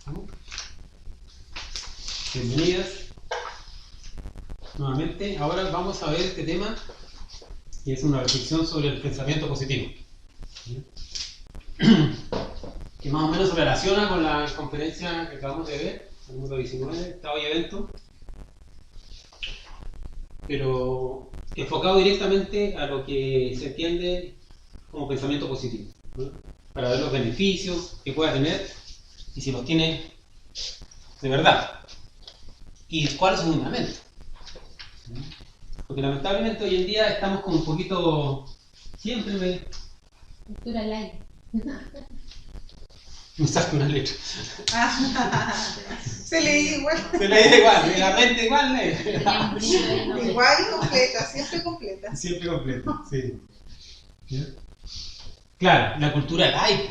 ¿Vamos? Bienvenidas nuevamente. Ahora vamos a ver este tema, que es una reflexión sobre el pensamiento positivo, que más o menos se relaciona con la conferencia que acabamos de ver, el número 19, estado y evento, pero enfocado directamente a lo que se entiende como pensamiento positivo, ¿no? Para ver los beneficios que pueda tener y si los tiene de verdad y cuál es su fundamento. Porque lamentablemente hoy en día estamos como un poquito, siempre Cultura light. me saco una letra. Se lee igual. Se lee igual, la mente igual lee. Tenía un brillo ahí, no sé. Igual completa, siempre completa. Siempre completo, sí. Claro, la cultura light.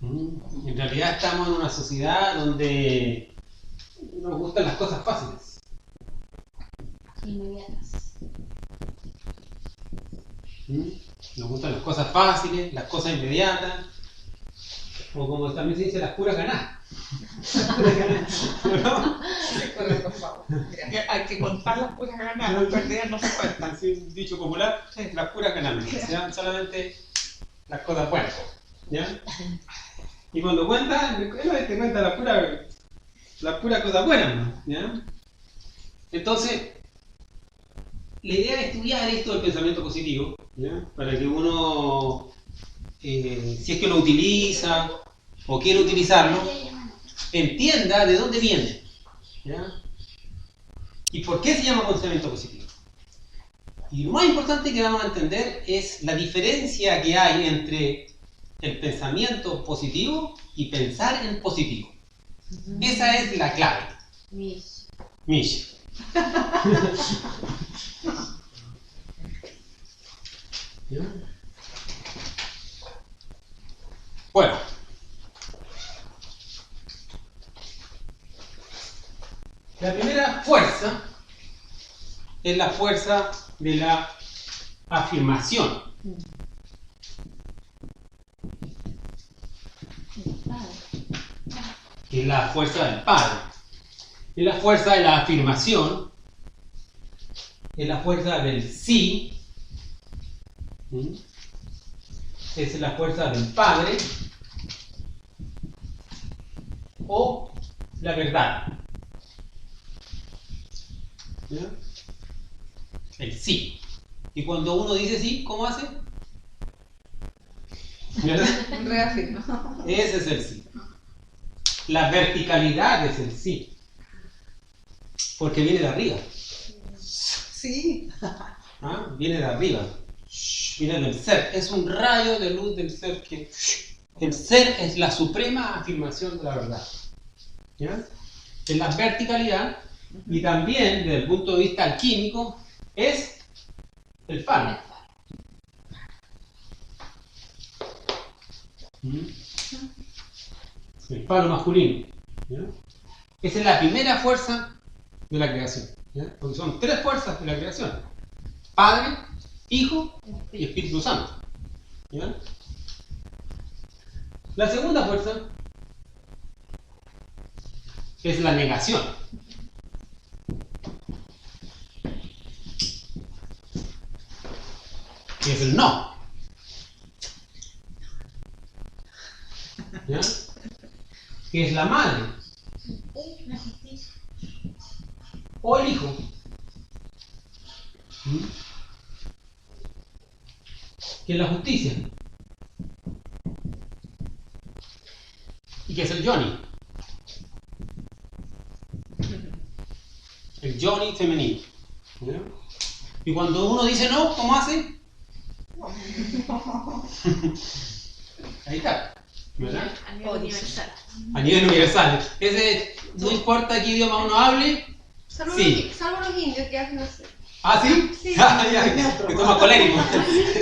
En realidad estamos en una sociedad donde nos gustan las cosas fáciles. Inmediatas. Nos gustan las cosas fáciles, las cosas inmediatas, o como también se dice, las puras ganadas. ¿No? Recuerda, por favor. Hay que contar las puras ganas, las perdidas no se cuentan. Así un dicho popular, las puras ganancias, ¿ya? Solamente las cosas buenas, ¿ya? Y cuando cuenta, él te cuenta las puras cosas buenas, ¿no? ¿Ya? Entonces, la idea de estudiar esto del pensamiento positivo, ¿ya? Para que uno, si es que lo utiliza o quiere utilizarlo, entienda de dónde viene, ¿ya? Y por qué se llama pensamiento positivo. Y lo más importante que vamos a entender es la diferencia que hay entre el pensamiento positivo y pensar en positivo. Esa es la clave. Mish. Bueno, la primera fuerza es la fuerza de la afirmación. Que es la fuerza del padre. Es la fuerza de la afirmación. Es la fuerza del sí. Es la fuerza del padre. O la verdad. ¿Ya? El sí. Y cuando uno dice sí, ¿cómo hace? ¿Verdad? Reafirma. Ese es el sí. La verticalidad es el sí. Porque viene de arriba. Sí. ¿Ah? Viene de arriba. Viene del ser. Es un rayo de luz del ser que... El ser es la suprema afirmación de la verdad. ¿Ya? Es la verticalidad y también, desde el punto de vista alquímico, es el falo. El falo masculino. ¿Ya? Esa es la primera fuerza de la creación. ¿Ya? Porque son tres fuerzas de la creación: Padre, Hijo y Espíritu Santo. ¿Ya? La segunda fuerza es la negación. Que es el no. ¿Ya? Que es la madre. O el hijo. Que es la justicia. Y que es el Johnny. El Johnny femenino. ¿Ya? Y cuando uno dice no, ¿cómo hace? Ahí está. ¿Verdad? A nivel universal. A nivel universal. Ese, no importa qué idioma uno hable. Salvo Sí. los indios que hacen así. ¿Ah, sí? Sí. Ah, ya, que son más coléricos.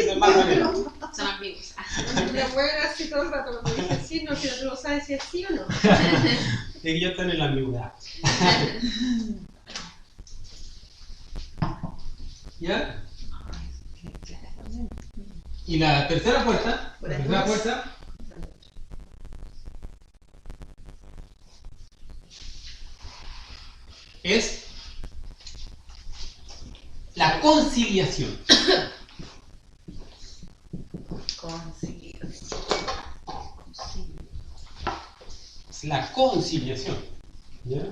Son más coléricos. Son amigos. La mueven así todo el rato cuando dicen sí, no, si no tú no sabes si es sí o no. Ellos están en la ambigüedad. ¿Ya? Y la tercera fuerza, es la conciliación. Es la conciliación. ¿Ya?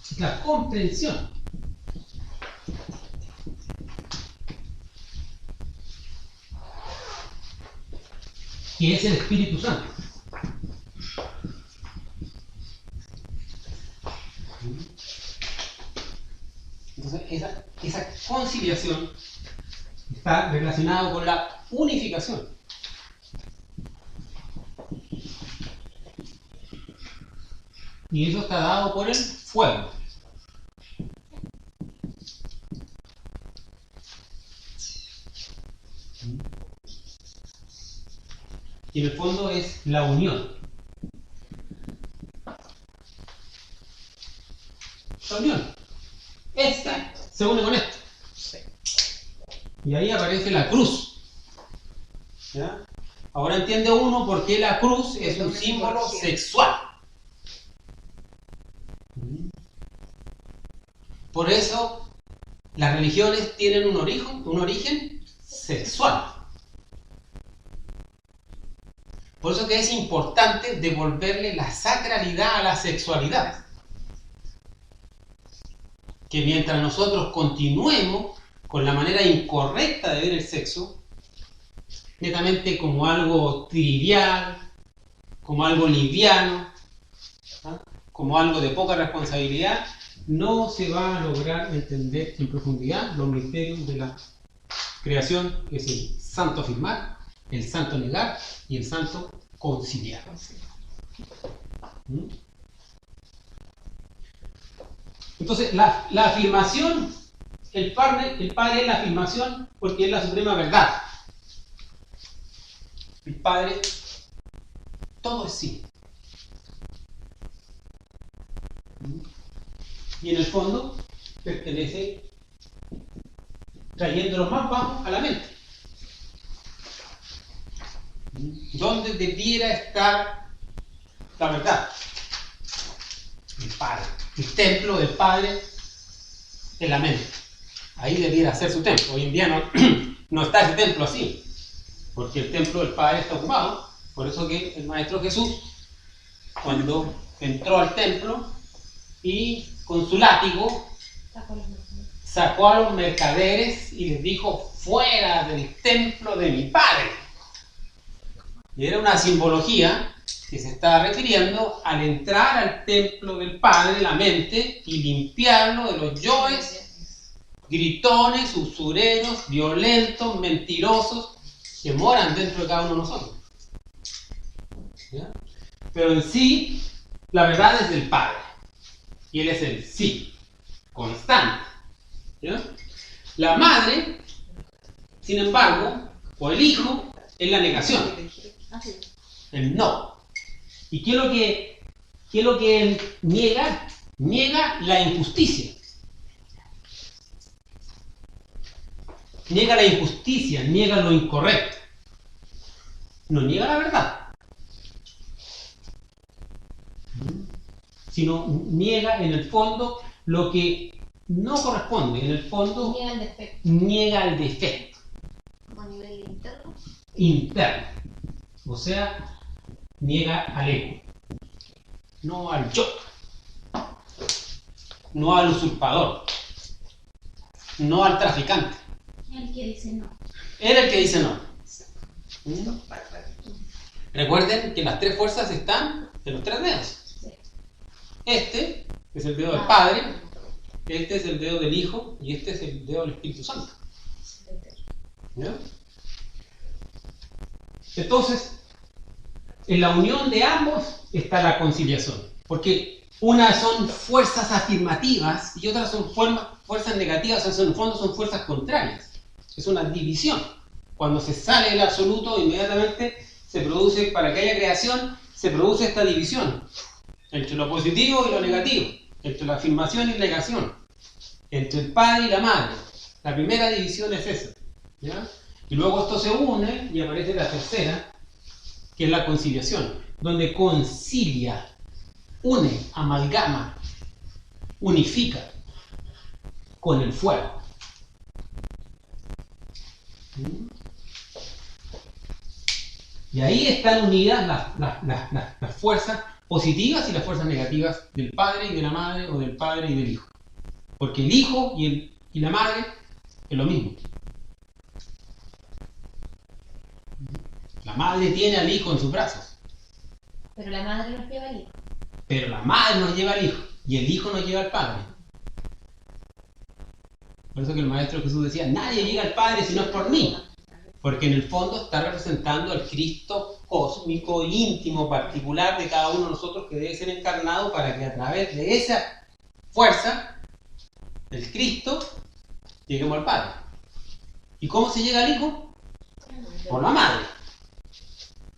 Es la comprensión. Que es el Espíritu Santo. Entonces, esa conciliación está relacionada con la unificación. Y eso está dado por el fuego. Y en el fondo es la unión. La unión. Esta se une con esto. Y ahí aparece la cruz. ¿Ya? Ahora entiende uno por qué la cruz es un símbolo sexual. Por eso las religiones tienen un origen sexual. Por eso que es importante devolverle la sacralidad a la sexualidad. Que mientras nosotros continuemos con la manera incorrecta de ver el sexo, netamente como algo trivial, como algo liviano, ¿ah? Como algo de poca responsabilidad, no se va a lograr entender en profundidad los misterios de la creación, que es el santo afirmar, el santo negar y el santo conciliar. Entonces, la afirmación, el Padre es la afirmación porque es la suprema verdad. El Padre, todo es sí. Y en el fondo, pertenece trayéndolo más bajo a la mente. ¿Dónde debiera estar la verdad? El Padre. El templo del Padre en la mente. Ahí debiera ser su templo. Hoy en día no está ese templo así, porque el templo del Padre está ocupado. Por eso que el Maestro Jesús, cuando entró al templo y con su látigo sacó a los mercaderes y les dijo: fuera del templo de mi Padre. Y era una simbología que se estaba refiriendo al entrar al templo del Padre, la mente, y limpiarlo de los yoes, gritones, usureros, violentos, mentirosos, que moran dentro de cada uno de nosotros. ¿Ya? Pero en sí, la verdad es del Padre. Y Él es el sí, constante. ¿Ya? La madre, sin embargo, o el hijo, es la negación. El no. ¿Y qué es lo que él niega? Niega la injusticia. Niega la injusticia, niega lo incorrecto. No niega la verdad, sino niega en el fondo lo que no corresponde. En el fondo Niega el defecto. niega el defecto Como a nivel interno. interno. O sea, niega al ego, no al yo, no al usurpador, no al traficante. El que dice no. Él es el que dice no. Recuerden que las tres fuerzas están en los tres dedos. Sí. Este es el dedo del Padre, este es el dedo del Hijo y este es el dedo del Espíritu Santo. ¿Ya? Entonces, en la unión de ambos está la conciliación, porque unas son fuerzas afirmativas y otras son fuerzas negativas, o sea, en el fondo son fuerzas contrarias. Es una división. Cuando se sale del absoluto, inmediatamente se produce, para que haya creación, se produce esta división entre lo positivo y lo negativo, entre la afirmación y la negación, entre el padre y la madre. La primera división es esa, ¿ya? Y luego esto se une y aparece la tercera, que es la conciliación, donde concilia une, amalgama, unifica con el fuego. Y ahí están unidas las fuerzas positivas y las fuerzas negativas del padre y de la madre, o del padre y del hijo. Porque el hijo y la madre es lo mismo. La madre tiene al hijo en sus brazos, Pero la madre nos lleva al hijo. pero la madre nos lleva al hijo y el hijo nos lleva al padre. Por eso que el Maestro Jesús decía, nadie llega al Padre si no es por mí. Porque en el fondo está representando al Cristo cósmico, íntimo, particular de cada uno de nosotros, que debe ser encarnado para que a través de esa fuerza del Cristo lleguemos al Padre. ¿Y cómo se llega al Hijo? Por la madre.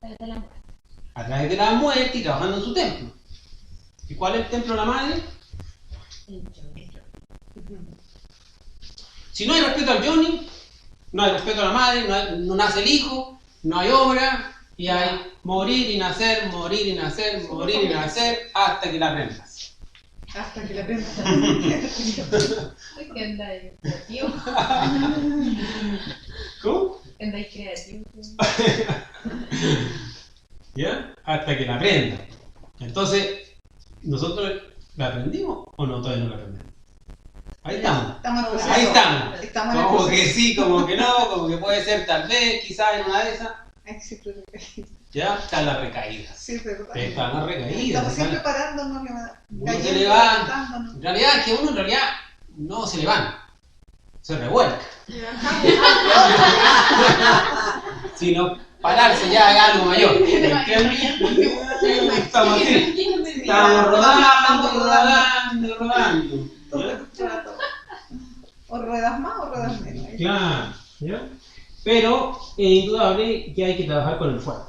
De la muerte. A través de la muerte y trabajando en su templo. ¿Y cuál es el templo de la madre? Si no hay respeto al Johnny, no hay respeto a la madre, no nace el hijo, no hay obra, y hay morir y nacer, morir y nacer, morir y nacer, hasta que la aprendas. Hasta que la prenda. ¿Qué anda ahí creativo? ¿Cómo? ¿Anda ahí creativo? ¿Ya? Hasta que la aprenda. Entonces, ¿nosotros la aprendimos o no? Todavía no la aprendemos. Ahí estamos. Estamos en proceso. Ahí estamos. Estamos en el Como que proceso. sí, como que no, como que puede ser tal vez, quizás en una de esas. Ay, siempre recaída. Ya están las recaídas. Sí, es verdad. Están las recaídas. Estamos siempre están- parándonos, Uno se levanta. En realidad es que uno en realidad no se levanta, se revuelca. Sino pararse ya haga algo mayor. ¿Entiendes? Estamos así. Estamos rodando. ¿Ya? O ruedas más o ruedas menos. Claro, ¿ya? Pero es indudable que hay que trabajar con el fuego.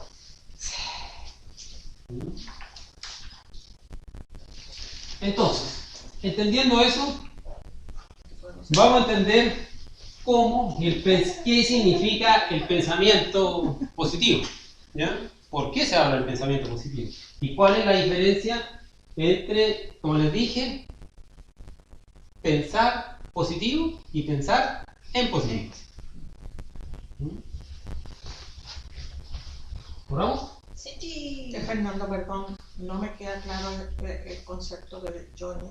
Entonces, entendiendo eso, vamos a entender cómo y qué significa el pensamiento positivo. ¿Ya? ¿Por qué se habla del pensamiento positivo? ¿Y cuál es la diferencia entre, como les dije, pensar positivo y pensar en positivo? ¿Corramos? Sí. Fernando, perdón, no me queda claro el concepto de Johnny.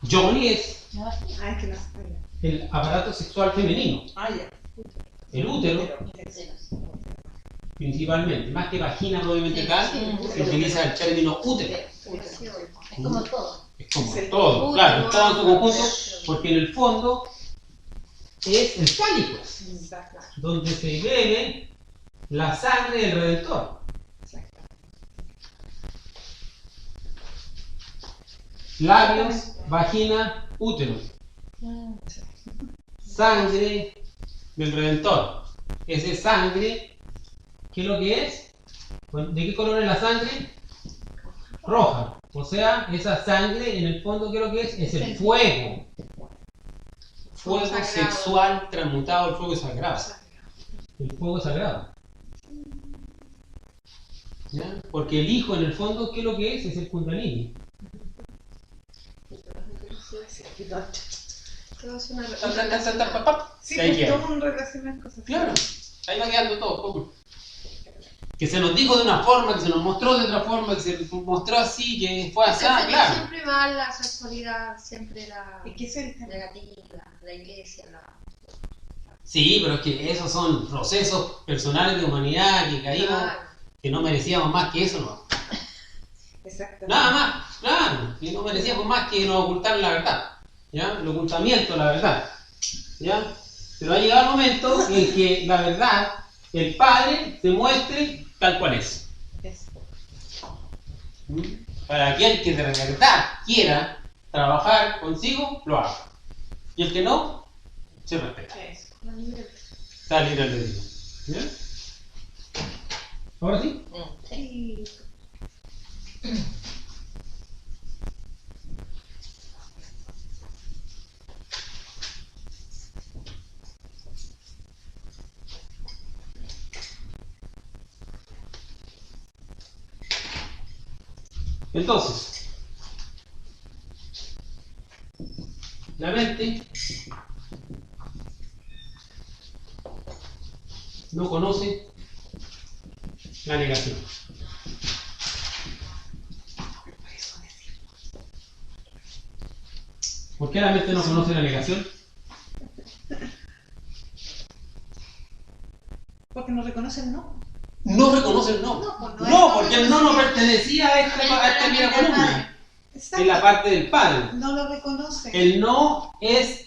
Johnny es La vagina. Ay, que no se el aparato sexual femenino, Ah, ya. el útero Senos. principalmente, más que vagina propiamente Sí, tal, sí. se utiliza el término útero. Es como todo. Es como Sí. todo, Útero, claro, todo en su conjunto, útero. porque en el fondo es el cáliz, Está claro. donde se bebe la sangre del Redentor. Labios, vagina, útero. Sangre del Redentor. Esa sangre, ¿qué es lo que es? ¿De qué color es la sangre? Roja. O sea, esa sangre en el fondo, ¿qué es lo que es? Es el fuego. Fuego Sagrado. sexual transmutado al fuego sagrado. El fuego sagrado. ¿Ya? Porque el hijo en el fondo, ¿qué es lo que es? Es el Kundalini. Todo es una Sí, Ahí pues queda. todo un relacionar cosas. Claro, ahí va quedando todo poco. Que se nos dijo de una forma, que se nos mostró de otra forma, que se mostró así, que fue así, claro. Siempre va la sexualidad, siempre la ¿Y qué es el tema? negativa, la iglesia, la... Sí, pero es que esos son procesos personales de humanidad que caímos, Claro. que no merecíamos más que eso, ¿no? Exactamente. Nada más, claro, que no merecíamos más que nos ocultar la verdad, ¿ya? El ocultamiento de la verdad, ¿ya? Pero ha llegado el momento en que la verdad, el Padre, se muestre tal cual es. Eso. Para aquel que de verdad quiera trabajar consigo, lo haga. Y el que no, se respeta. Eso. Está libre albedrío. ¿Ya? ¿Ahora sí? Sí. Entonces, la mente no conoce la negación. ¿Por qué la mente no conoce la negación? Porque no reconocen no. No reconoce el no. No, porque el no pertenecía a esta primera columna. Exacto. En la parte del padre. No lo reconocen. El no es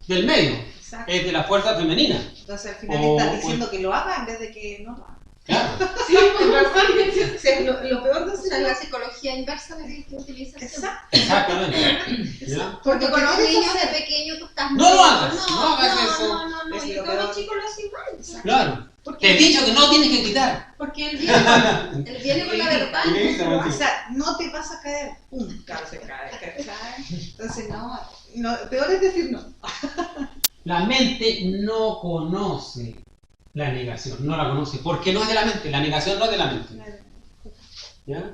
del medio, Exacto. es de la fuerza femenina. Entonces al final O- estás diciendo que lo haga en vez de que no lo haga. Claro. Sí, en razón, o sea, lo peor de O sea, eso la psicología inversa es el que utiliza siempre. Exacto. Exactamente. ¿Ya? Porque con los Porque niños debes de pequeño tú estás... No lo hagas, no hagas no, eso. No, Es y lo todos los peor. chicos lo hacen igual. Claro. Porque, Te he dicho que no tienes que quitar. porque él viene con la verdad. O sea, no te vas a caer. ¡Pum! Claro, se cae, ¿cachai? Entonces no, peor es decir no. La mente no conoce la negación, no la conoce, porque no es de la mente, la negación no es de la mente. ¿Ya?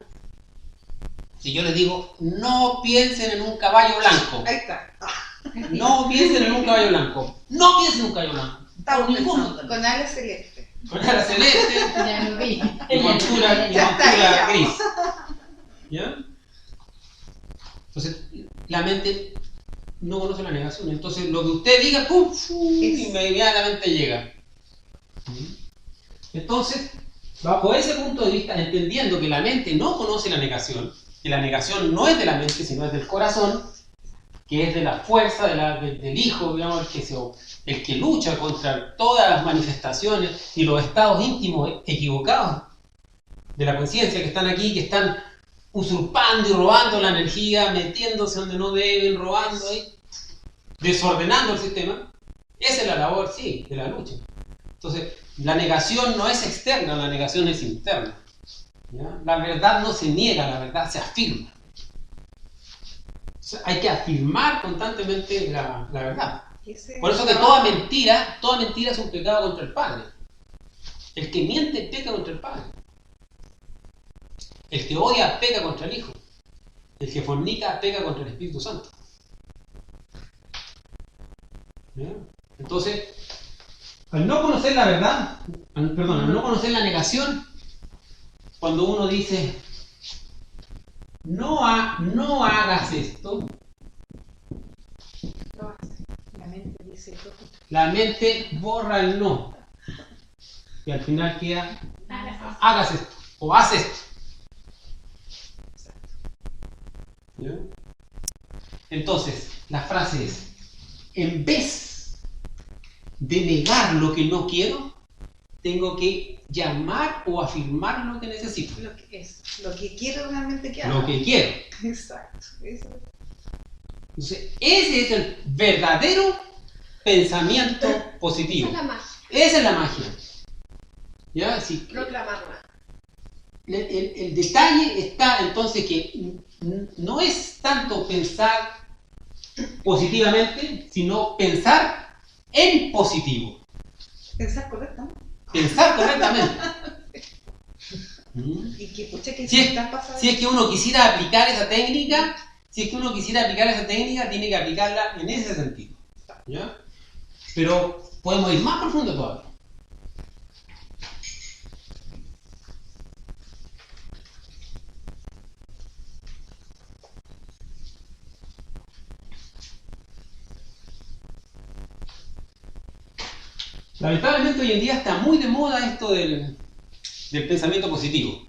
Si yo les digo, no piensen en un caballo blanco, Ahí está. no piensen en un caballo blanco, no piensen en un caballo blanco, Estamos ninguno. pensando con alas celeste. Con ala celeste Ya lo vi. y montura Ya está, ya. gris. ¿Ya? Entonces, la mente no conoce la negación. Entonces, lo que usted diga, ¡pum! Inmediatamente llega. Entonces, bajo ese punto de vista, entendiendo que la mente no conoce la negación, que la negación no es de la mente, sino es del corazón, que es de la fuerza del hijo, digamos, el que lucha contra todas las manifestaciones y los estados íntimos equivocados de la conciencia que están aquí, que están usurpando y robando la energía, metiéndose donde no deben, robando ahí, desordenando el sistema. Esa es la labor, sí, de la lucha. Entonces, la negación no es externa, la negación es interna. ¿Ya? La verdad no se niega, la verdad se afirma. O sea, hay que afirmar constantemente la verdad. Por eso que toda mentira es un pecado contra el Padre. El que miente peca contra el Padre. El que odia peca contra el Hijo. El que fornica peca contra el Espíritu Santo. ¿Ya? Entonces, al no conocer la verdad, al no conocer la negación, cuando uno dice, no hagas esto, La mente dice todo. la mente borra el no. Y al final queda, hagas esto, o haz esto. ¿Ya? Entonces, la frase es, en vez de negar lo que no quiero, tengo que llamar o afirmar lo que necesito. Lo que quiero realmente que haga. Lo que quiero. Exacto. Eso. Entonces, ese es el verdadero pensamiento positivo. Esa es la magia. Esa es la magia. ¿Ya? Sí. Proclamarla. El detalle está entonces que no es tanto pensar positivamente, sino pensar en positivo. Pensar correctamente. Pensar correctamente. Y que pucha que Si se es, están pasando. si es que uno quisiera aplicar esa técnica, tiene que aplicarla en ese sentido. ¿Ya? Pero podemos ir más profundo todavía. Lamentablemente hoy en día está muy de moda esto del pensamiento positivo.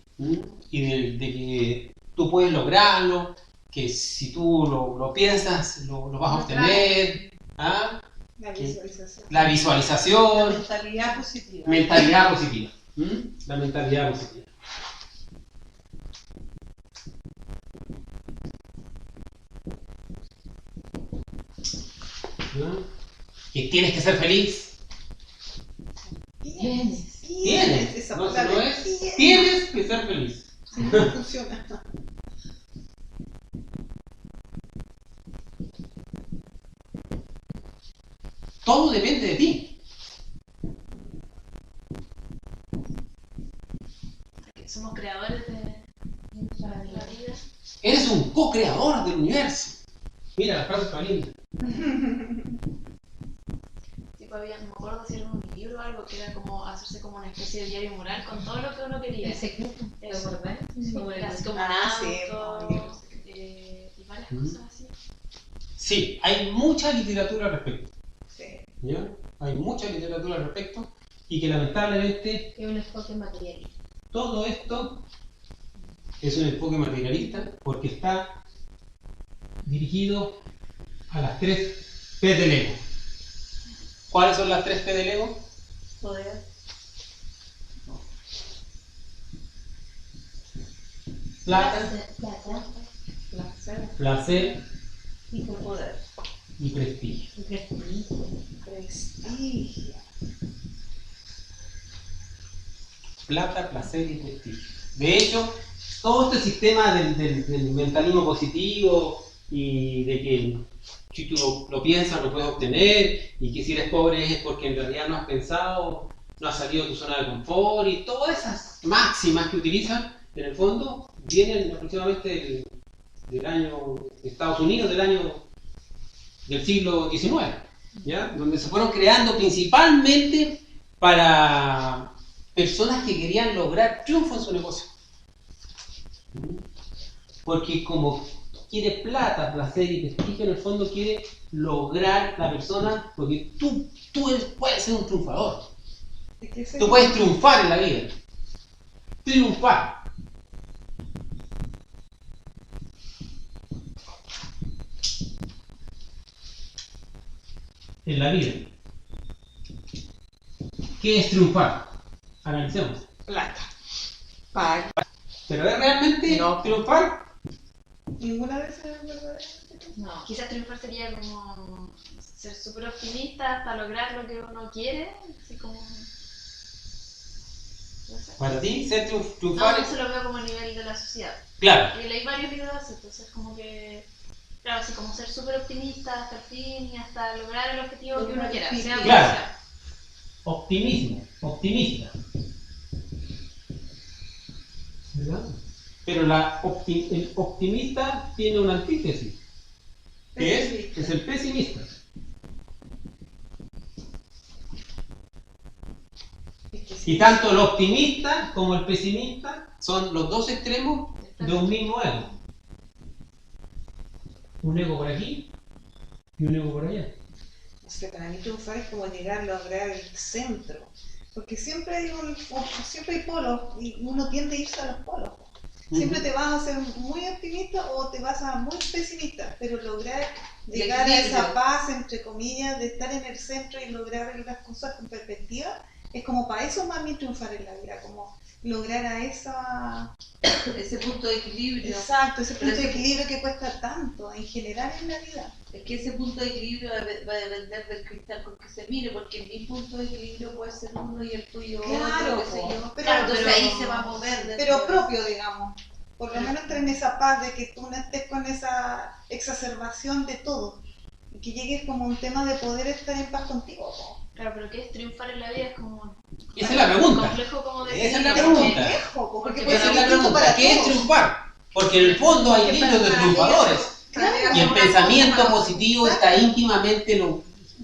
Y de que tú puedes lograrlo, que si tú lo piensas, lo vas a obtener. ¿Ah? La visualización. La visualización, mentalidad positiva. mentalidad positiva. La mentalidad positiva. ¿No? Que tienes que ser feliz. Tienes. Esa No, palabra. no es, tienes que ser feliz. Sí, no funciona. Todo depende de ti. Somos creadores de nuestra vida. La vida. Eres un co-creador del universo. Mira, la frase está linda. Tipo, había, no me acuerdo si era un libro o algo que era como hacerse como una especie de diario moral con todo lo que uno quería. El secreto, ¿te Eso. acordás? Sí, Como el- así como un Sí, auto, un libro. y varias cosas así. Sí, hay mucha literatura al respecto. Sí. ¿Ya? Hay mucha literatura al respecto y que lamentablemente Es un enfoque materialista. todo esto es un enfoque materialista porque está dirigido a las 3 P del ego. ¿Cuáles son las 3 P del ego? Poder. Plata, Plata Placer. placer y poder. y prestigio. Y prestigio. Prestigio. Plata, placer y prestigio. De hecho, todo este sistema del mentalismo positivo y de que si tú lo piensas lo puedes obtener y que si eres pobre es porque en realidad no has pensado, no has salido de tu zona de confort y todas esas máximas que utilizan, en el fondo, vienen aproximadamente del año de Estados Unidos, del siglo XIX, ¿ya? Donde se fueron creando principalmente para personas que querían lograr triunfo en su negocio. Porque como quiere plata, placer y prestigio, en el fondo quiere lograr la persona, porque tú puedes ser un triunfador. Es que ese- Tú puedes triunfar en la vida. Triunfar. En la vida. ¿Qué es triunfar? Analicemos. Plata. Paga. ¿Pero es realmente No. triunfar? Ninguna de esas es verdadera. No. Quizás triunfar sería como ser súper optimista hasta lograr lo que uno quiere, así como... No sé. Para ti, ser No, triunfar eso lo veo como a nivel de la sociedad. Claro. Y leí varios libros así, entonces como que... Claro, así como ser súper optimista hasta el fin y hasta lograr el objetivo que uno Lograr quiera, el fin. sea como Claro. sea. Optimismo, optimista. ¿Verdad? Pero el optimista tiene una antítesis, que es el pesimista. Es que Y sí. tanto el optimista como el pesimista son los dos extremos de un mismo ego. Un ego por aquí y un ego por allá. O sea, para mí triunfar es como llegar a lograr el centro. Porque siempre hay polos y uno tiende a irse a los polos. Siempre te vas a ser muy optimista o te vas a muy pesimista, pero lograr llegar a esa equilibrio. paz, entre comillas, de estar en el centro y lograr las cosas con perspectiva, es como para eso más bien triunfar en la vida, como lograr a Ese punto de equilibrio. exacto, ese punto Pero de ese- equilibrio que cuesta tanto en general en la vida. Es que ese punto de equilibrio va a depender del cristal con que se mire, porque mi punto de equilibrio puede ser uno y el tuyo Claro, otro, qué sé po. yo. Pero- Claro, entonces pero- ahí se va a mover. dentro Pero de- propio, digamos. Por lo menos estar en esa paz de que tú no estés con esa exacerbación de todo. Y que llegues como un tema de poder estar en paz contigo. po. Claro, pero ¿qué es triunfar en la vida? Es como... Esa es la pregunta. complejo como de... Esa es la Es pregunta. complejo, po, porque Porque puede Esa ser es la distinto pregunta. para ¿Qué es todos. triunfar? Porque en el fondo hay libros de triunfadores. Y el pensamiento positivo está íntimamente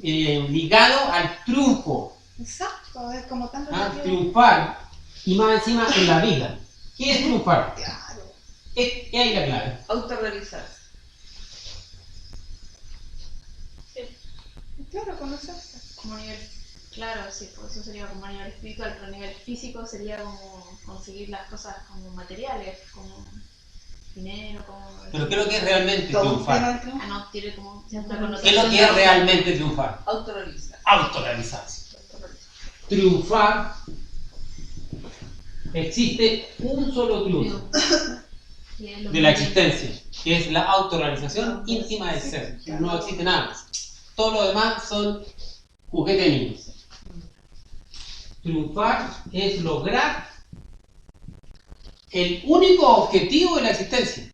ligado al triunfo. Exacto, es como tan ¿Ah? relativo. Triunfar. Y más encima en la vida. ¿Qué es triunfar? Claro. ¿Qué hay la clave? Autorrealizarse. Claro, conocerse. Como a nivel... Claro, sí, pues eso sería como a nivel espiritual, pero a nivel físico sería como conseguir las cosas como materiales, como dinero, como... Pero ¿qué es lo que es realmente Todo un triunfar? tema del triunfo. Ah, no, tiene como una ¿Qué connotación... es lo que es realmente triunfar? Autorrealizar. Autorrealizarse. Triunfar. Existe un solo triunfo Y es lo de la que- existencia, que es la autorrealización íntima del ser. No existe nada más. Todo lo demás son juguetes de niños. Triunfar es lograr el único objetivo de la existencia.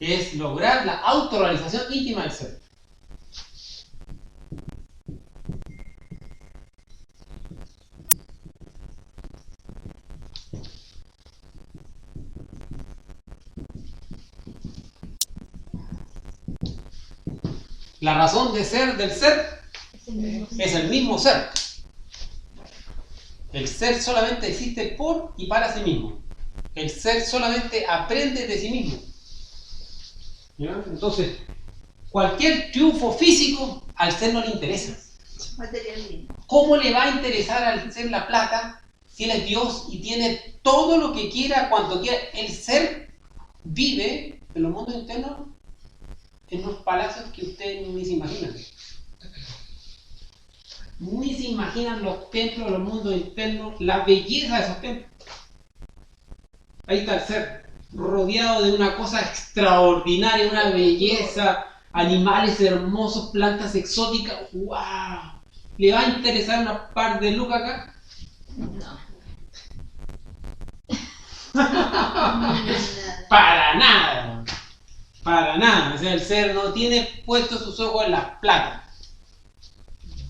Es lograr la autorrealización íntima del ser. La razón de ser del ser es el mismo ser. El ser solamente existe por y para sí mismo. El ser solamente aprende de sí mismo. ¿Ya? Entonces, cualquier triunfo físico al ser no le interesa. Materialismo. ¿Cómo le va a interesar al ser la plata si él es Dios y tiene todo lo que quiera, cuanto quiera? El ser vive en los mundos internos en unos palacios que ustedes ni se imaginan. Ni se imaginan los templos, los mundos internos, la belleza de esos templos. Ahí está el ser, rodeado de una cosa extraordinaria, una belleza, animales hermosos, plantas exóticas. ¡Wow! ¿Le va a interesar una par de lucas acá? No. Para nada. Para nada. O sea, el ser no tiene puestos sus ojos en la plata.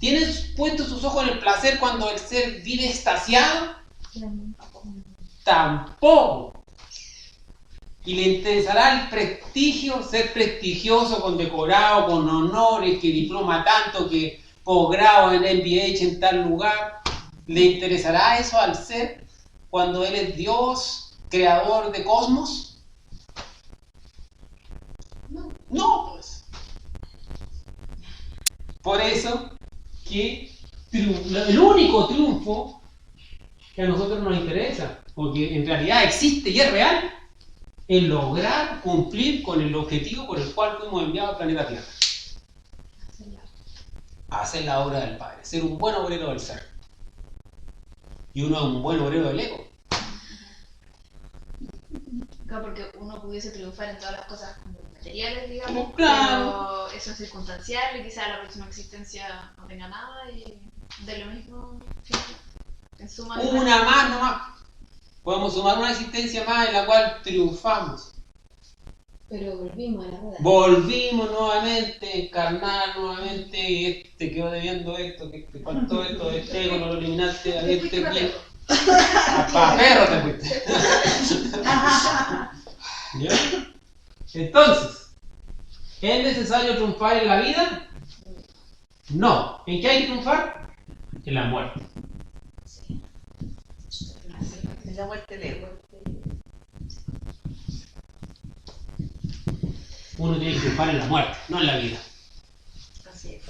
¿Tiene puestos sus ojos en el placer cuando el ser vive extasiado? Tampoco. Y le interesará el prestigio, ser prestigioso, condecorado, con honores, que diploma tanto, que posgrado en MBH en tal lugar. ¿Le interesará eso al ser cuando él es Dios, creador de cosmos? No, pues. Por eso que el único triunfo que a nosotros nos interesa, porque en realidad existe y es real, es lograr cumplir con el objetivo por el cual fuimos enviados al planeta Tierra. Hacer la obra del Padre, ser un buen obrero del ser. Y uno es un buen obrero del ego. Claro, porque uno pudiese triunfar en todas las cosas materiales, digamos, Claro. pero eso es circunstancial y quizá la próxima existencia no tenga nada y de lo mismo siempre. En suma, Una más nomás. Podemos sumar una existencia más en la cual triunfamos. Pero volvimos a la boda. Volvimos nuevamente, encarnar nuevamente, te quedó debiendo esto, que te faltó esto, este ego, no lo eliminaste, a Te este fuiste bien. para Para perro te fuiste. ¿Ya? Entonces, ¿es necesario triunfar en la vida? No. ¿En qué hay que triunfar? En la muerte. En la muerte del ego. Uno tiene que triunfar en la muerte, no en la vida. Así es.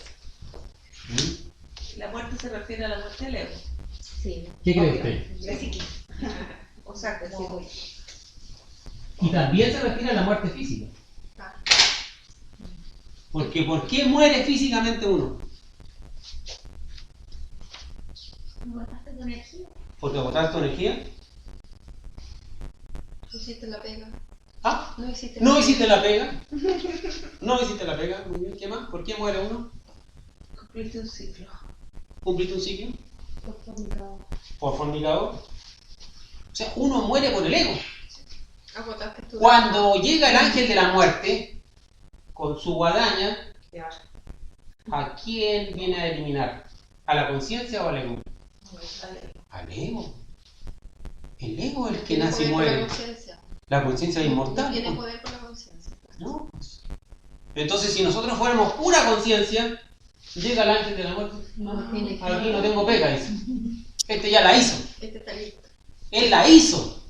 ¿Mm? La muerte se refiere a la muerte del ego. Sí. ¿Qué cree obvio. usted? La psique. O sea, Sí, como pues. Y también se refiere a la muerte física. Porque ¿por qué muere físicamente uno? ¿no gastaste tu energía? Porque agotaste tu energía. Hiciste la pega. Ah, No hiciste no hiciste la pega. No hiciste la pega. Muy bien. ¿Qué más? ¿Por qué muere uno? cumpliste un ciclo. ¿Cumpliste un ciclo? Por fornicador. ¿Por fornicador? O sea, uno muere por el ego. Agotaste tu Cuando llega el ángel de la muerte, con su guadaña, Ya. ¿a quién viene a eliminar? ¿A la conciencia o al ego? Al ego. El ego es el que Tiene nace y poder con la muere. conciencia. La conciencia es No inmortal. tiene ¿no? poder con la conciencia. ¿No? Entonces, si nosotros fuéramos pura conciencia, llega el ángel de la muerte. No tiene que- Aquí no tengo pega, dice. Este ya la hizo. Este está listo. Él la hizo.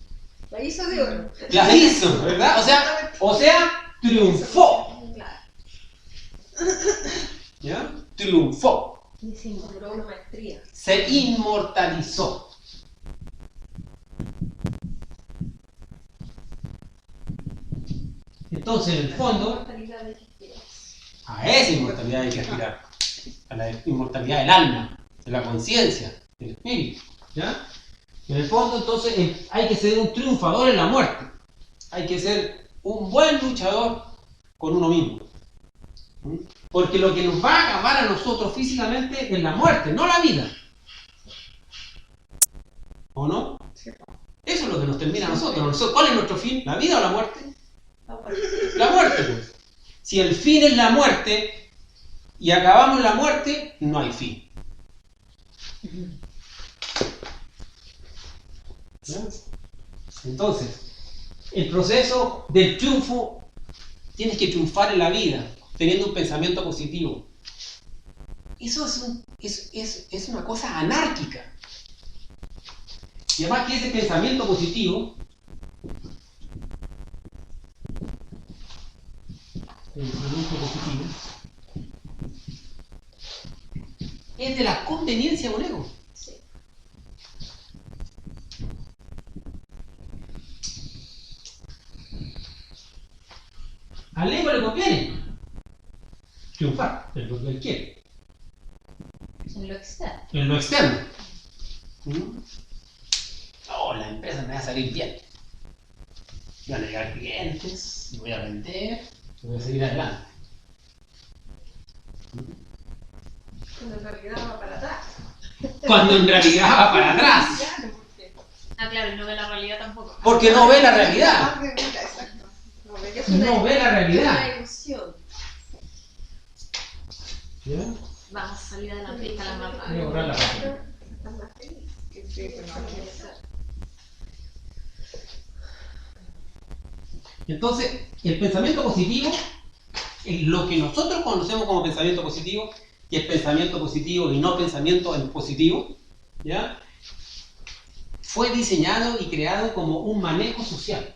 La hizo de oro. La hizo, ¿verdad? O sea, triunfó. Claro. ¿Ya? Triunfó. Hicimos. Logró una maestría. Se inmortalizó. Entonces, en el fondo, Mortalidad de quieras. a esa inmortalidad hay que aspirar. A la inmortalidad del alma, de la conciencia, del espíritu. ¿Ya? En el fondo, entonces, hay que ser un triunfador en la muerte. Hay que ser un buen luchador con uno mismo. ¿Mm? Porque lo que nos va a acabar a nosotros físicamente es la muerte, no la vida. ¿O no? Eso es lo que nos termina a nosotros. ¿Cuál es nuestro fin? ¿La vida o la muerte? La muerte, pues. Si el fin es la muerte y acabamos la muerte, no hay fin. ¿Ya? Entonces, el proceso del triunfo, tienes que triunfar en la vida. teniendo un pensamiento positivo. Eso es una cosa anárquica. Y además que ese pensamiento positivo es de la conveniencia de un ego. Sí. Al ego le conviene triunfar en lo que él quiere, En lo externo. en lo externo. No, la empresa me va a salir bien. Van a llegar clientes, voy a vender, voy a seguir adelante. Cuando en realidad va para atrás. Cuando en realidad va para atrás, Claro, porque Ah, claro, y no ve la realidad tampoco. porque no ve la realidad. Más de vida, exacto. No ve es No ve la realidad. una ilusión. ¿Ya? Vamos a salir adelante y está la más Voy a borrar la página. Estás más feliz. que sí, pero no es eso. Entonces, el pensamiento positivo, lo que nosotros conocemos como pensamiento positivo, que es pensamiento positivo y no pensamiento en positivo, ¿ya? Fue diseñado y creado como un manejo social.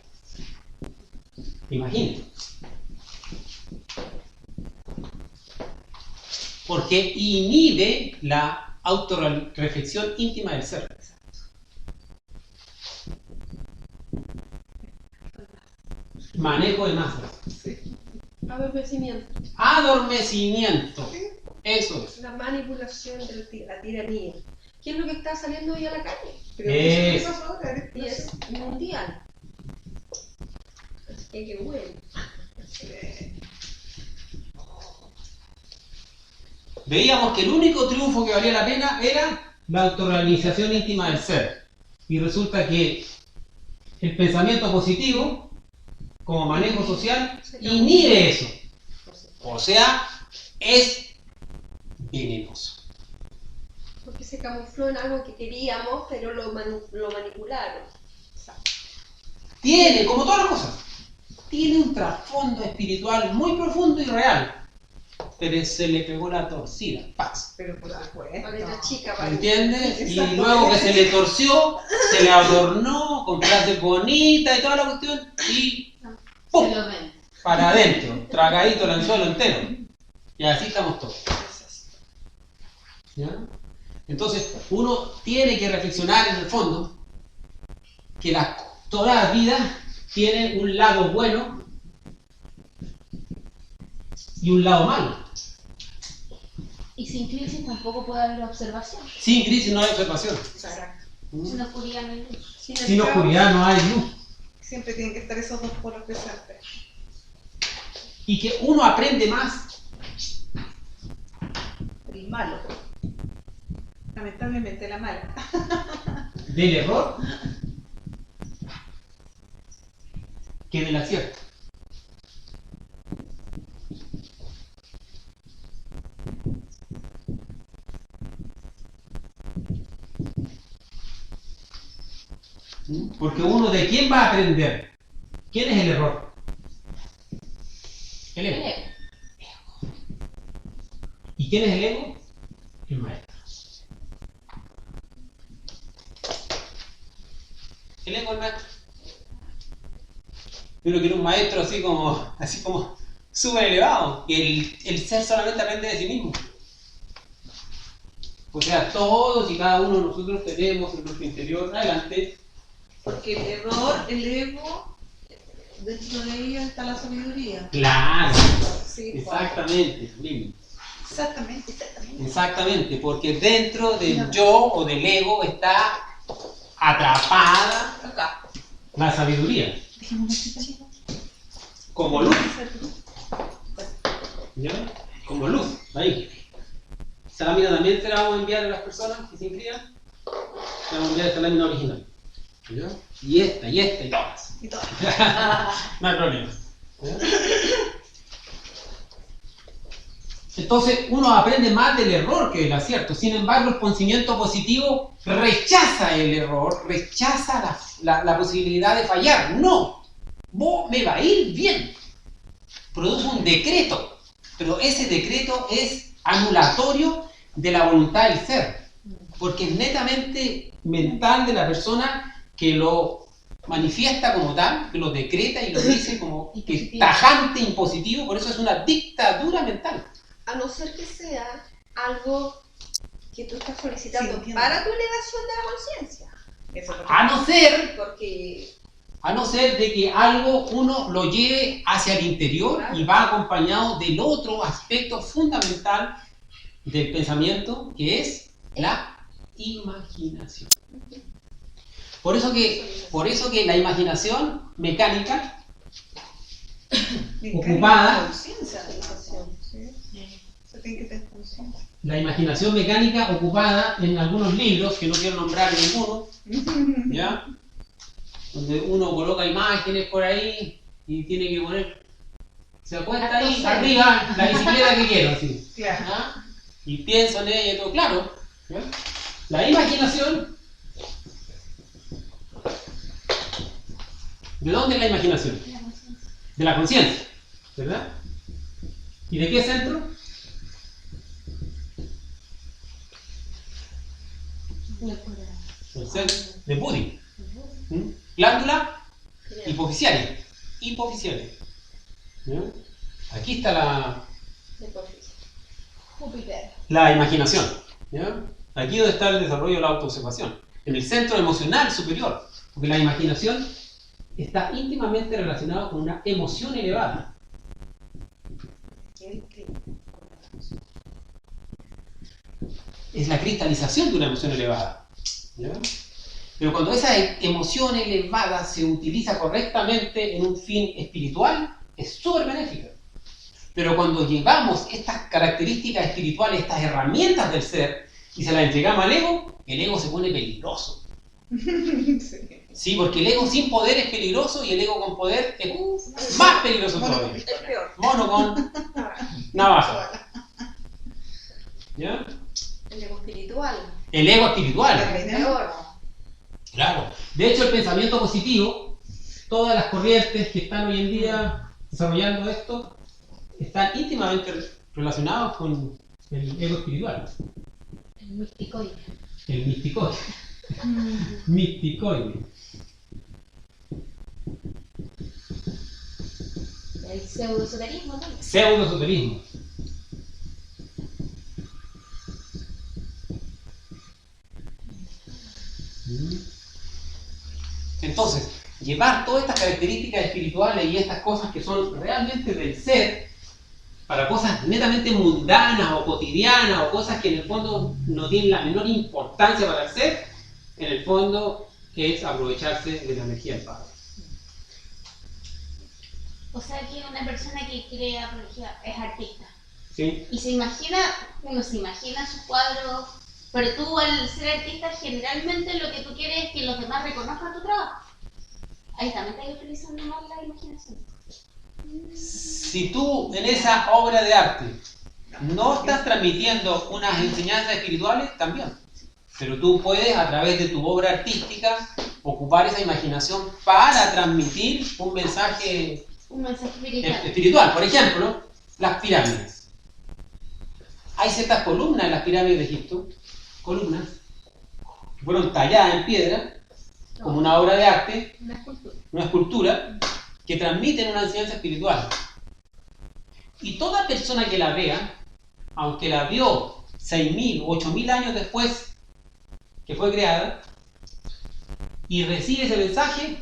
Imagínate. Porque inhibe la autorreflexión íntima del ser. Manejo de masas. Adormecimiento. Adormecimiento. Eso es. La manipulación de la tiranía. ¿Qué es lo que está saliendo hoy a la calle? Pero Es- eso pasó ahora, Y es mundial. Es que bueno. Veíamos que el único triunfo que valía la pena era la autorrealización íntima del ser. Y resulta que el pensamiento positivo, como manejo social, inhibe eso. O sea, es venenoso. Porque se camufló en algo que queríamos, pero lo manipularon. Tiene, como todas las cosas, tiene un trasfondo espiritual muy profundo y real. Pero se le pegó la torcida, paz. Pero por supuesto. Paleta chica para ¿Entiendes? Y Exacto. luego que se le torció, se le adornó con frases bonitas y toda la cuestión, y ¡pum! Se lo ven. Para adentro, tragadito el anzuelo entero. Y así estamos todos. ¿Ya? Entonces, uno tiene que reflexionar en el fondo que toda la vida tiene un lado bueno y un lado malo. Y sin crisis tampoco puede haber observación. Sin crisis no hay observación. Exacto. Sin oscuridad no hay luz. Sin oscuridad no hay luz. Siempre tienen que estar esos dos polos presentes. Y que uno aprende más El malo. Lamentablemente la mala. del error que del acierto. Porque uno de quién va a aprender. ¿Quién es el error? El ego. ¿Y quién es el ego? El maestro. El ego es el maestro. Yo no quiero un maestro así como súper elevado, que el ser solamente aprende de sí mismo. O sea, todos y cada uno de nosotros tenemos en nuestro interior, adelante, Porque el error, el ego, dentro de ella está la sabiduría. claro, Sí, exactamente, Lili. exactamente. Exactamente, porque dentro del yo o del ego está atrapada Acá. la sabiduría, como luz. ¿Ya? Como luz, ahí. Esta lámina también se la vamos a enviar a las personas que se inscriban. Le vamos a enviar esta lámina original. ¿Ya? Y esta, y todas. Y todo. No hay problema. ¿Ya? Entonces uno aprende más del error que del acierto. Sin embargo, el conocimiento positivo rechaza el error, rechaza la posibilidad de fallar. No, vos me va a ir bien. Produce un decreto. Pero ese decreto es anulatorio de la voluntad del ser, porque es netamente mental de la persona que lo manifiesta como tal, que lo decreta y lo dice como que es tajante, impositivo, por eso es una dictadura mental. A no ser que sea algo que tú estás solicitando Sí, entiendo. para tu elevación de la conciencia. Eso es lo que- A no ser de que algo uno lo lleve hacia el interior y va acompañado del otro aspecto fundamental del pensamiento, que es la imaginación. Por eso que la imaginación mecánica ocupada, Conciencia de la acción, ¿sí? Se tiene que tener conciencia. la imaginación mecánica ocupada en algunos libros, que no quiero nombrar ninguno, ¿ya? Donde uno coloca imágenes por ahí y tiene que poner, se acuesta ahí arriba la bicicleta que quiero, así. Claro. ¿Ya? Y pienso en ella y todo, claro. ¿Ya? La imaginación, ¿de dónde es la imaginación? De la conciencia, ¿verdad? ¿Y de qué centro? El centro de Buddhi. Glándula hipofisiaria. ¿Ya? Aquí está Júpiter. la imaginación. ¿Ya? Aquí donde está el desarrollo de la autoobservación. En el centro emocional superior. Porque la imaginación está íntimamente relacionada con una emoción elevada. Es la cristalización de una emoción elevada. ¿Ya? Pero cuando esa emoción elevada se utiliza correctamente en un fin espiritual, es súper benéfica. Pero cuando llevamos estas características espirituales, estas herramientas del ser, y se las entregamos al ego, el ego se pone peligroso. Sí. Sí, porque el ego sin poder es peligroso y el ego con poder es más peligroso todavía. Es peor. Mono con navaja. ¿Ya? El ego espiritual. El ego espiritual. Peor. Claro. De hecho, el pensamiento positivo, todas las corrientes que están hoy en día desarrollando esto, están íntimamente relacionados con el ego espiritual. El misticoide. El misticoide. Misticoide. El pseudoesoterismo también. Pseudoesoterismo. Entonces, llevar todas estas características espirituales y estas cosas que son realmente del ser para cosas netamente mundanas o cotidianas o cosas que en el fondo no tienen la menor importancia para el ser, en el fondo es aprovecharse de la energía del Padre. O sea que una persona que crea, por ejemplo, es artista. ¿Sí? Y uno se imagina sus cuadros, pero tú al ser artista generalmente lo que tú quieres es que los demás reconozcan tu trabajo. Ahí también estás utilizando más la imaginación. Si tú en esa obra de arte no estás transmitiendo unas enseñanzas espirituales, también. Pero tú puedes, a través de tu obra artística, ocupar esa imaginación para transmitir un mensaje Un mensaje espiritual. espiritual. Por ejemplo, las pirámides. Hay ciertas columnas en las pirámides de Egipto, columnas que fueron talladas en piedra, como una obra de arte, una escultura, que transmiten una enseñanza espiritual. Y toda persona que la vea, aunque la vio 6.000 u 8.000 años después que fue creada, y recibe ese mensaje,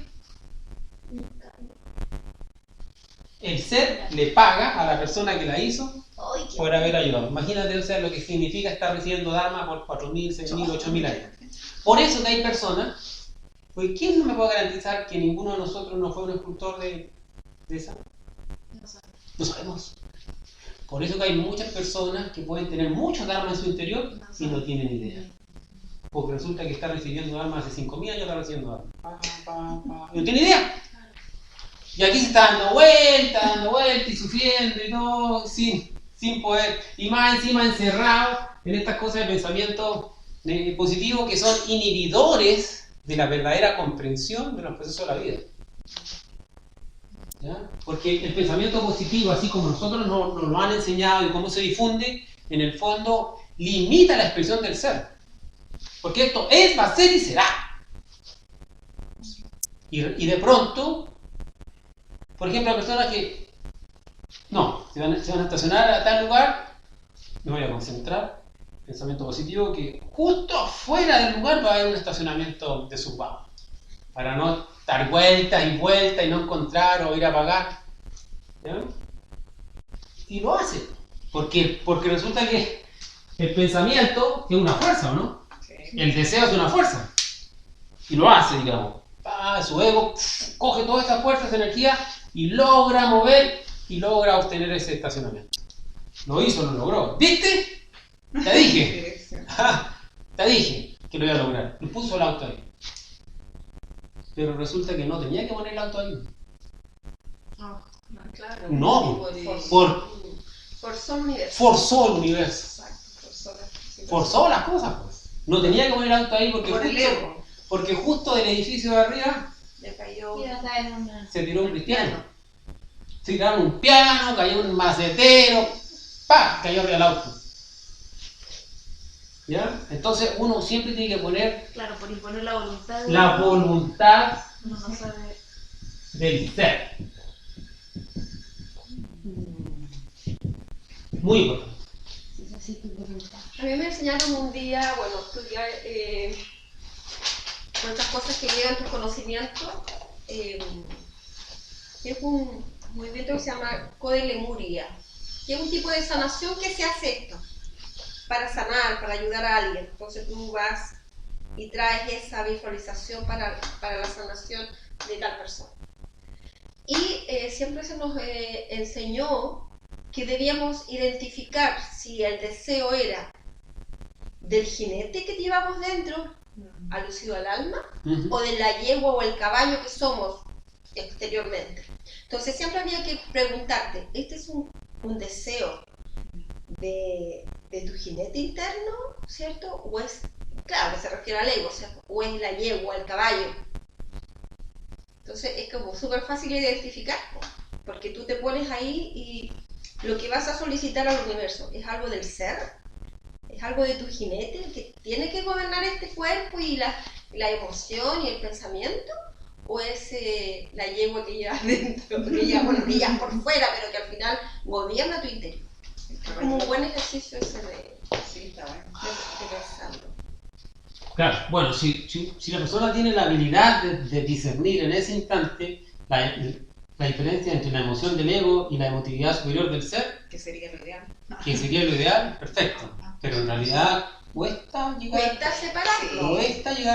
el ser le paga a la persona que la hizo Ay, qué por haber ayudado. Imagínate, o sea, lo que significa estar recibiendo Dharma por 4.000, 6.000, 8.000 años. Por eso que hay personas, pues ¿quién no me puede garantizar que ninguno de nosotros no fue un escultor de esa? No sabemos. Por eso que hay muchas personas que pueden tener mucho Dharma en su interior y no tienen idea. Porque resulta que está recibiendo Dharma hace 5.000 años, está recibiendo Dharma. Y no tiene idea. Y aquí se está dando vuelta y sufriendo y todo, sin poder. Y más encima encerrado en estas cosas de pensamiento positivo que son inhibidores de la verdadera comprensión de los procesos de la vida. ¿Ya? Porque el pensamiento positivo, así como nosotros nos lo han enseñado y cómo se difunde, en el fondo limita la expresión del ser. Porque esto es, va a ser y será. Y de pronto, por ejemplo, hay personas que se van a estacionar a tal lugar, me voy a concentrar, pensamiento positivo, que justo afuera del lugar va a haber un estacionamiento de subbao, para no dar vueltas y vueltas y no encontrar o ir a pagar. ¿Ya? Y lo hace. ¿Por qué? Porque resulta que el pensamiento es una fuerza, ¿o no? Sí. El deseo es una fuerza. Y lo hace, digamos. Su ego coge toda esa fuerza, esa energía y logra mover y logra obtener ese estacionamiento. Lo hizo, lo logró. ¿Viste? Te dije. Dirección. Te dije que lo iba a lograr. Y puso el auto ahí. Pero resulta que no tenía que poner el auto ahí. No, claro. No, Forzó el universo. forzó el universo. Exacto. Forzó las cosas, pues. No tenía que poner el auto ahí Por el ego. porque justo del edificio de arriba Le cayó. Iba a caer una... se tiró un cristiano. Se tiraron un piano, cayó un macetero, ¡pah! Cayó arriba del auto. ¿Ya? Entonces uno siempre tiene que poner Claro, por imponer la voluntad. la voluntad Uno no sabe. del ser. Muy importante. A mí me enseñaron un día, estudiar cuántas cosas que llegan tus conocimientos. Es un movimiento que se llama Code Lemuria, que es un tipo de sanación que se hace esto, para sanar, para ayudar a alguien. Entonces tú vas y traes esa visualización para la sanación de tal persona. Y siempre se nos enseñó que debíamos identificar si el deseo era del jinete que llevamos dentro, alusivo al alma, o de la yegua o el caballo que somos exteriormente. Entonces siempre había que preguntarte, ¿este es un deseo de tu jinete interno, ¿cierto? O es, claro, que se refiere al ego, ¿cierto? O es la yegua, el caballo. Entonces es como súper fácil identificar, porque tú te pones ahí y lo que vas a solicitar al universo es algo del ser, es algo de tu jinete, el que tiene que gobernar este cuerpo y la emoción y el pensamiento, o es la yegua que llevas dentro, que llevas por fuera, pero que al final gobierna tu interior. Es como un buen ejercicio ese de pensarlo. Claro, bueno, si la persona tiene la habilidad de discernir en ese instante la diferencia entre la emoción del ego y la emotividad superior del ser, Que sería lo ideal. que sería lo ideal, perfecto. Pero en realidad cuesta llegar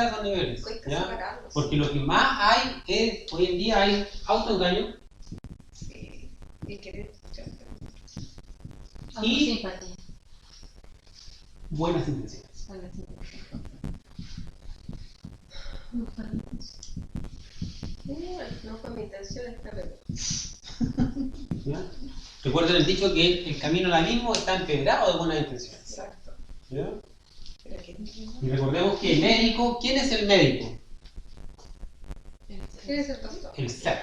a esos niveles. Cuesta ¿ya? separarlos. Porque lo que más hay es, hoy en día hay autoengaño Sí. Y querer y Simpatía. buenas intenciones. No fue mi intención esta vez. ¿Ya? Recuerden el dicho que el camino al abismo está empedrado de buenas intenciones. Exacto. ¿Ya? Pero que Y recordemos que el médico, ¿quién es el médico? ¿Quién es el doctor? El ser.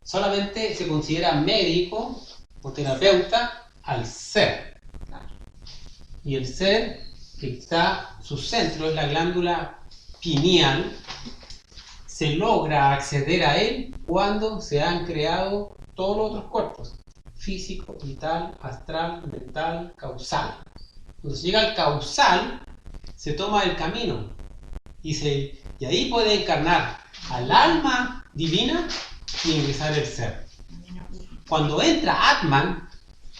Solamente se considera médico o terapeuta al ser. Y el ser, que está, su centro es la glándula pineal, se logra acceder a él cuando se han creado todos los otros cuerpos: físico, vital, astral, mental, causal. Cuando se llega al causal, se toma el camino y ahí puede encarnar al alma divina y ingresar el ser. Cuando entra Atman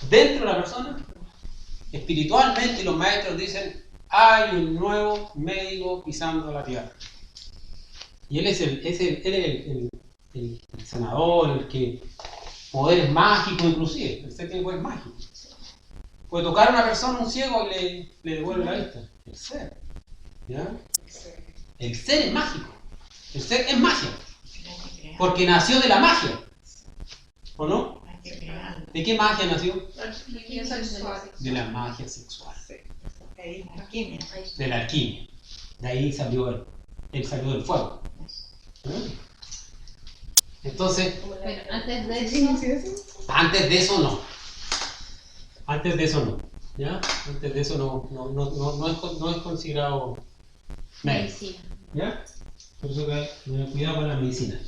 dentro de la persona, espiritualmente los maestros dicen: hay un nuevo médico pisando la tierra. Y él es el sanador, el que poderes mágicos inclusive. El ser tiene poderes mágicos. Puede tocar a una persona, un ciego, y le devuelve la vista. El ser. ¿Ya? El ser es mágico. El ser es magia. Porque nació de la magia. ¿O no? ¿De qué magia nació? Energía sexual. De la magia sexual. ahí, alquimia. De la alquimia. De ahí salió él salió del fuego. Entonces, Pero antes de Sí, eso, sí, sí. antes de eso no. Antes de eso no. ¿Ya? Antes de eso no es considerado médico. medicina. ¿Ya? Por eso que hay que tener cuidado con la medicina.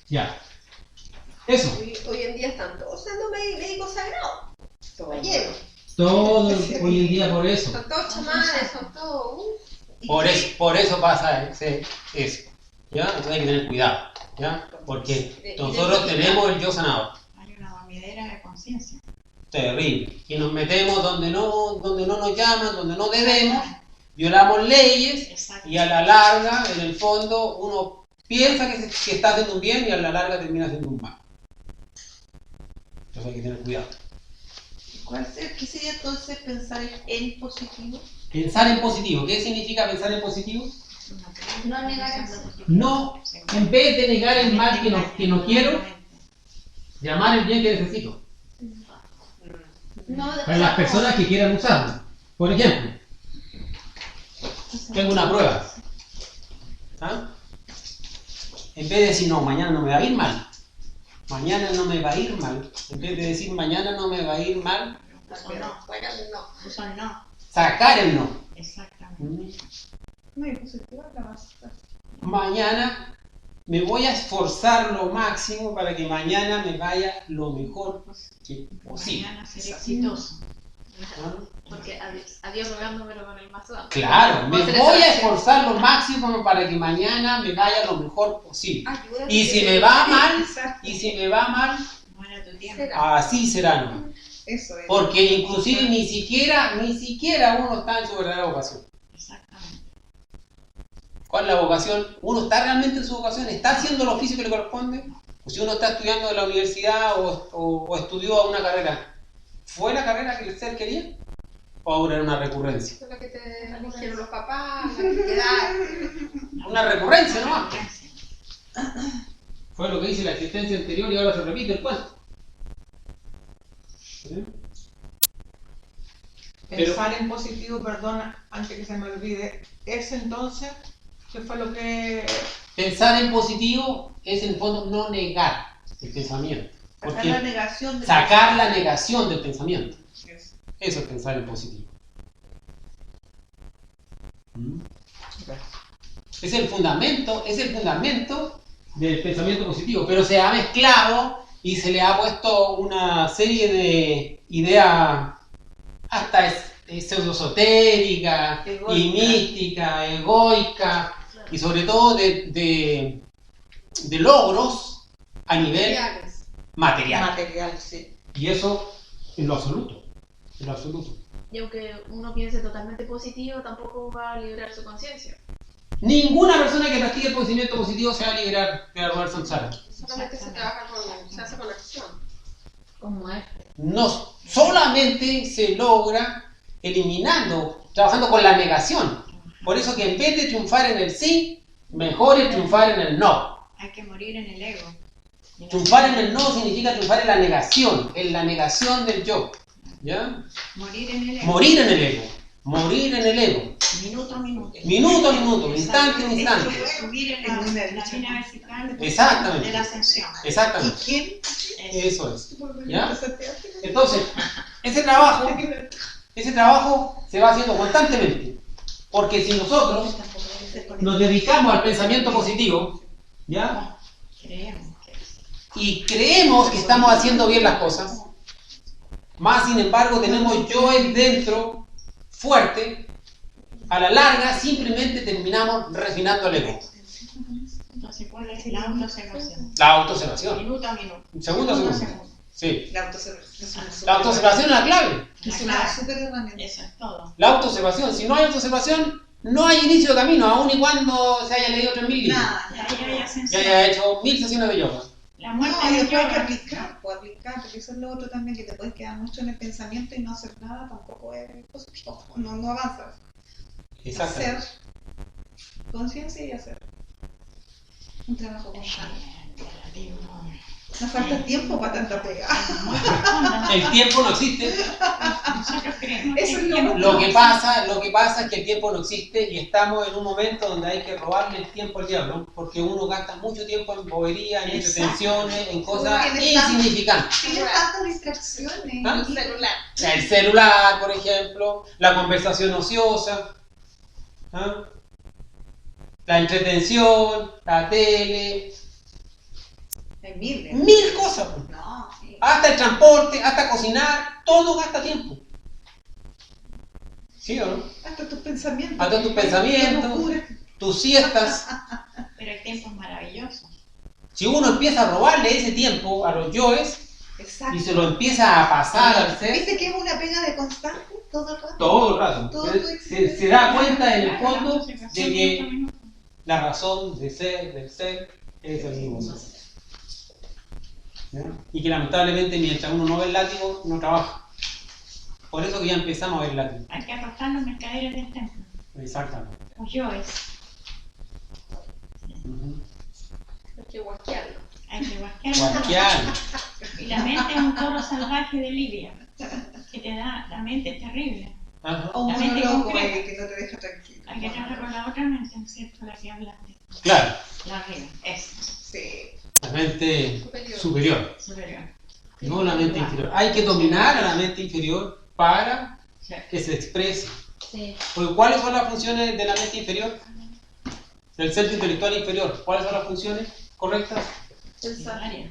Ya. Eso. Hoy en día están todos siendo médicos sagrados. Caballeros. Todo hoy en día por eso. Son todos chamanes, son todos. Por eso pasa eso. ¿Ya? Entonces hay que tener cuidado. ¿Ya? Porque nosotros tenemos el yo sanador. Hay una dormidera de conciencia. Terrible. Y nos metemos donde no nos llaman, donde no debemos, violamos leyes Exacto. y a la larga, en el fondo, uno piensa que está haciendo un bien y a la larga termina haciendo un mal. Entonces hay que tener cuidado. ¿Qué sería entonces pensar en positivo? Pensar en positivo. ¿Qué significa pensar en positivo? No negar eso. No, en vez de negar el mal que no quiero, llamar el bien que necesito. No, Para las personas que quieran usarlo. Por ejemplo, tengo una prueba. ¿Ah? En vez de decir, no, mañana no me va a ir mal. Mañana no me va a ir mal. En vez de decir, mañana no me va a ir mal, O no. Fuera de no. Uso el no. sacar el no. Exactamente. No, y positiva la vas a estar. Mañana me voy a esforzar lo máximo para que mañana me vaya lo mejor que posible. Mañana seré exitoso. ¿Ah? Porque adiós rogando pero con el mazo. Claro, me Vos tenés voy a oración. esforzar lo máximo para que mañana me vaya lo mejor posible. Ayúdame. Y si me va mal, Exacto. Muere tu tiempo. así será, ¿no? Eso es. Porque inclusive ni siquiera uno está en su verdadera vocación. Exactamente. ¿Cuál es la vocación? ¿Uno está realmente en su vocación? ¿Está haciendo el oficio que le corresponde? O si uno está estudiando en la universidad o estudió una carrera, ¿fue la carrera que el ser quería? ¿O ahora era una recurrencia? Eso es lo que te eligieron los papás, la que te dan. Una recurrencia nomás. Fue lo que hice la existencia anterior y ahora se repite el cuento. ¿Sí? Pensar en positivo, perdón, antes que se me olvide, es entonces, ¿qué fue lo que... Pensar en positivo es en el fondo no negar el pensamiento. Sacar Porque la negación de sacar la negación del pensamiento. es? Eso es pensar en positivo. ¿Mm? Es el fundamento del pensamiento positivo, pero se ha mezclado y se le ha puesto una serie de ideas hasta pseudoesotérica y Egoica. mística, egoica y sobre todo de logros a nivel Materiales. material. Material, sí. Y eso en lo absoluto. En lo absoluto. Y aunque uno piense totalmente positivo, tampoco va a liberar su conciencia. Ninguna persona que practique el pensamiento positivo se va a liberar de la rueda samsara. Solamente se trabaja se hace con acción. Como es. No solamente se logra trabajando con la negación. Por eso que en vez de triunfar en el sí, mejor es triunfar en el no. Hay que morir en el ego. Triunfar en el no significa triunfar en la negación del yo. ¿Ya? Morir en el ego. Morir en el ego. Morir en el ego. Minuto a minuto. Minuto a minuto, instante a instante. Esto es subir en la línea vertical Exactamente. de la ascensión. ¿Y Exactamente. quién? Eso es. ¿Ya? ¿Ya? Entonces, ese trabajo se va haciendo constantemente. Porque si nosotros nos dedicamos al pensamiento positivo, ¿ya? Creemos que Y creemos que estamos haciendo bien las cosas, más sin embargo tenemos yoes dentro fuerte, a la larga simplemente terminamos refinando el ego. entonces, ¿cuál es la autoobservación? La autoobservación. Minuto a minuto. Segundo a segundo. Sí. La autoobservación. La autoobservación es la clave. Es una súper herramienta. Eso es todo. La autoobservación. Si no hay autoobservación, no hay inicio de camino, aun y cuando se haya leído 3000 libros. Nada, Ya hay Ya ascensión. haya hecho 1000 sesiones de yoga. La No, muerte y del después hay que yoga. aplicar, pues aplicar, porque eso es lo otro también, que te puedes quedar mucho en el pensamiento y no hacer nada, tampoco es positivo, no avanzas. Exacto. Hacer conciencia y hacer. Un trabajo constante. Nos falta tiempo para tanta pega. Muy profunda. El tiempo no existe. Nosotros creemos Eso que es el lo tiempo Lo que pasa es que el tiempo no existe y estamos en un momento donde hay que robarle el tiempo al diablo, porque uno gasta mucho tiempo en bobería, en entretenciones, en cosas Porque estamos- insignificantes. Tienen tantas distracciones. ¿Ah? El celular. O sea, el celular, por ejemplo, la conversación ociosa, ¿ah? La entretención, la tele, Hay miles. mil cosas. No, sí. Hasta el transporte, hasta cocinar, todo gasta tiempo. ¿Sí o no? Hasta tus pensamientos. Hasta tus pensamientos, Qué locura. tus siestas. Pero el tiempo es maravilloso. Si uno empieza a robarle ese tiempo a los yoes Exacto. y se lo empieza a pasar al ser, ¿Viste que es una pega de constante todo el rato? todo el rato, Todo se da cuenta en el Claro, fondo la de concentración que 5 minutos. la razón de ser, del ser, es el mismo ser. ¿Ya? Y que lamentablemente mientras uno no ve el látigo, no trabaja. Por eso que ya empezamos a ver el látigo. Hay que arrastrar los mercaderes del templo. Exactamente. Los yoes. Ujú. Hay que guasquearlo. Hay que guasquearlos. Guasquear. Y la mente es un toro salvaje de Libia. Que te da, la mente es terrible. Ajá. O un La mente monólogo concreta. ahí que no te deja tranquilo. Hay que trabajar con la otra mente, ¿cierto? La que hablaste. Claro, La arriba. Es Sí. la mente superior, superior. no la mente inferior. Hay que dominar a la mente inferior para Sí. que se exprese. Sí. Porque ¿cuáles son las funciones de la mente inferior? Del centro intelectual inferior. ¿Cuáles son las funciones correctas? Pensar. Área.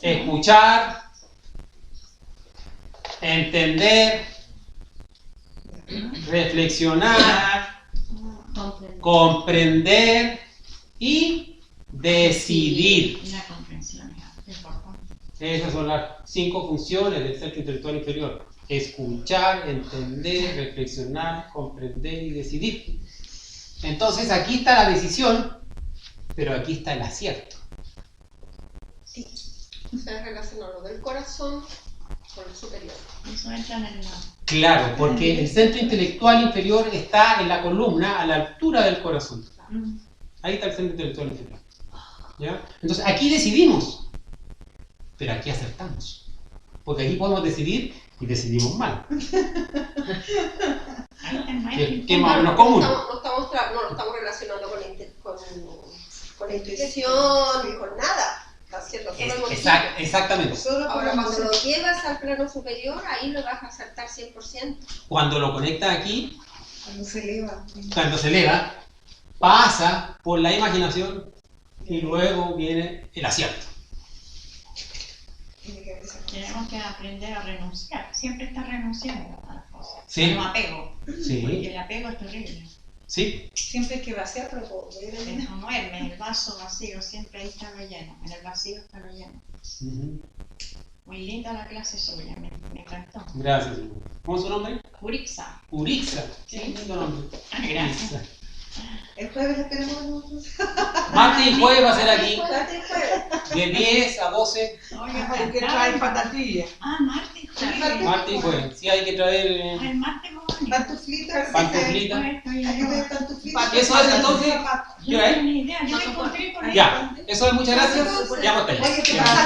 Escuchar, entender, reflexionar, comprender y decidir. Y la comprensión es importante. Esas son las 5 funciones del centro intelectual inferior. Escuchar, entender, reflexionar, comprender y decidir. Entonces aquí está la decisión, pero aquí está el acierto. Se relaciona lo del corazón con el superior. Eso entra en el lado. Claro, porque el centro intelectual inferior está en la columna a la altura del corazón. Ahí está el centro intelectual inferior. ¿Ya? Entonces aquí decidimos, pero aquí acertamos. Porque aquí podemos decidir y decidimos mal. Ahí está el maestro. Que es más o menos común. No lo estamos relacionando con la intuición, con nada. Está haciendo solo emoción. Exactamente. Solo Ahora, como cuando lo llevas al plano superior, ahí lo vas a acertar 100%. Cuando lo conectas aquí, cuando se eleva. cuando se eleva, pasa por la imaginación y luego viene el acierto. Tiene que haber esa cosa. Tenemos que aprender a renunciar. Siempre está renunciando a las cosas. Sí. No apego. Porque Sí, el apego es terrible. sí. Siempre hay que vaciar para poder Es eliminar. como el vaso vacío, siempre ahí está lo lleno. En el vacío está lo lleno. Ujú. Muy linda la clase suya, me encantó. Gracias. ¿Cómo es su nombre? Urixa. Urixa. Qué lindo nombre. Gracias. Urixa. El jueves la esperamos nosotros. Martes y jueves va a ser aquí, Martes y jueves. de 10 a 12. Oye, Hay que traer patatillas. Ah, martes y jueves. Martes y jueves. Sí, hay que traer Ah, el martes vamos a venir. Pantuflitas. pantuflitas. Estoy Hay que yo. traer pantuflitas. Eso es entonces. Yo ¿Qué no hora es? tengo ni idea, yo me encontré por ahí. Ya, eso es, muchas gracias. Ya hasta ahí. Oye, ¿qué pasa?